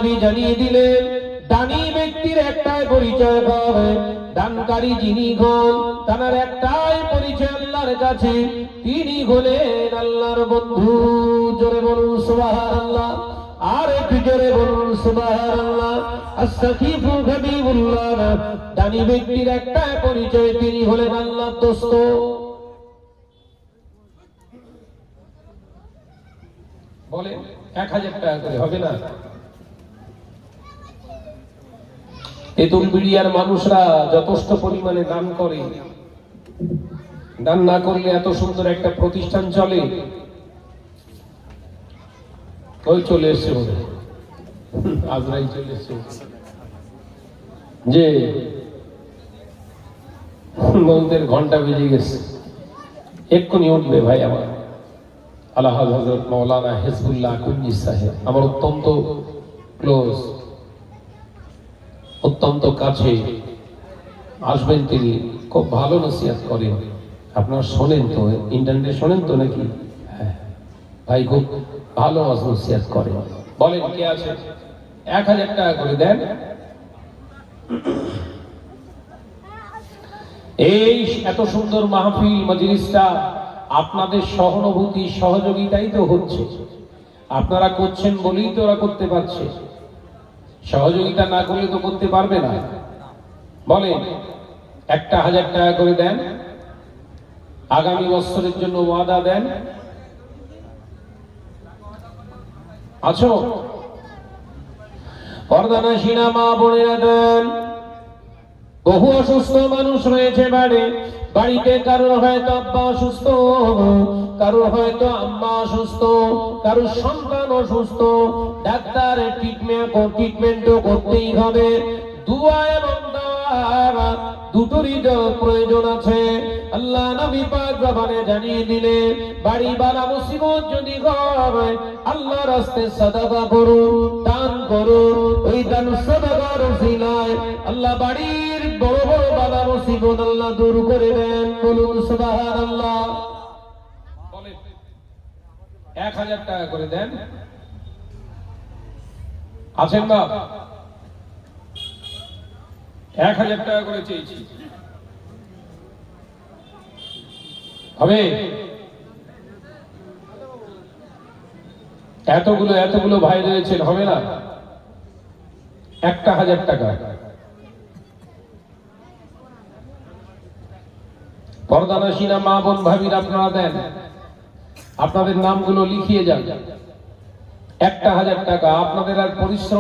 নবী জানিয়ে দিলেন দানী ব্যক্তির একটাই পরিচয় হবে, দানকারী যিনি হন তার একটাই পরিচয় আল্লাহর কাছে, তিনি হলেন আল্লাহর বন্ধু। জোরে বলুন সুবহানাল্লাহ, আর একটু জোরে বলুন সুবহানাল্লাহ। আস-সাকিফু হাবিবুল্লাহ, দানী ব্যক্তির একটাই পরিচয়, তিনি হলেন আল্লাহর দোস্ত। বলে 1000 টাকা করে হবে না? তেতুলবিড়িয়ার মানুষরা যথেষ্ট পরিমাণে দান করে, দান না করলে এত সুন্দর একটা প্রতিষ্ঠান চলে? ওই চলে এসছে বলে আজরাই চলে এসছে যে মন্দির ঘন্টা বেজে গেছে, এক্ষুনি উঠবে ভাই আমার আল্লাহ হযরত মাওলানা হিজবুল্লাহ কুঞ্জি সাহেব, আমার অত্যন্ত ক্লোজ, অত্যন্ত কাছে আসবেন তিনি, খুব ভালো নসিহত করেন। আপনারা শোনেন তো, ইন্টারনেটে শোনেন তো নাকি? হ্যাঁ ভাই, খুব ভালো নসিহত করেন। বলেন কে আছে? 1000 টাকা করে দেন। এই এত সুন্দর মাহফিল মজলিসটা আপনাদের সহানুভূতি সহযোগিতাই তো হচ্ছে, আপনারা করছেন বলেই তো ওরা করতে পারছে, সহযোগিতা না করলে তো করতে পারবে না। বলেন 1000 টাকা করে দেন, আগামী বছরের জন্য ওয়াদা দেন। আছো পর্দানাশীনা মা বোনেরা দেন। বহু অসুস্থ মানুষ রয়েছে বাড়িতে, কারোর হয়তো আব্বা অসুস্থ, কারোর হয়তো আম্মা অসুস্থ, কারোর সন্তান অসুস্থ, ডাক্তারের ট্রিটমেন্ট করতেই হবে। দুআ এবং দাওয়া দুটোরই প্রয়োজন আছে। আল্লাহ নবী পাক জবানে জানিয়ে দিলেন, বাড়ি বালা মুসিবত যদি হয় আল্লাহর রাস্তায় সাদাকা করুন, দান করুন। ওই দান সাদাকার উসিলায় আল্লাহ বাড়ির বড় বড় বালা মুসিবত আল্লাহ দূর করে দেন। বলুন সুবহানাল্লাহ। বলেন 1000 টাকা করে দেন। আছেন না? 1000 টাকা করে চেয়েছি, হবে? এতগুলো ভাই রয়েছেন, হবে না? 1000 টাকা পর্দানাশীনা মা বোন ভাবির আপনারা দেন, আপনাদের নামগুলো লিখিয়ে যান। 1000 টাকা আপনাদের আর পরিশ্রম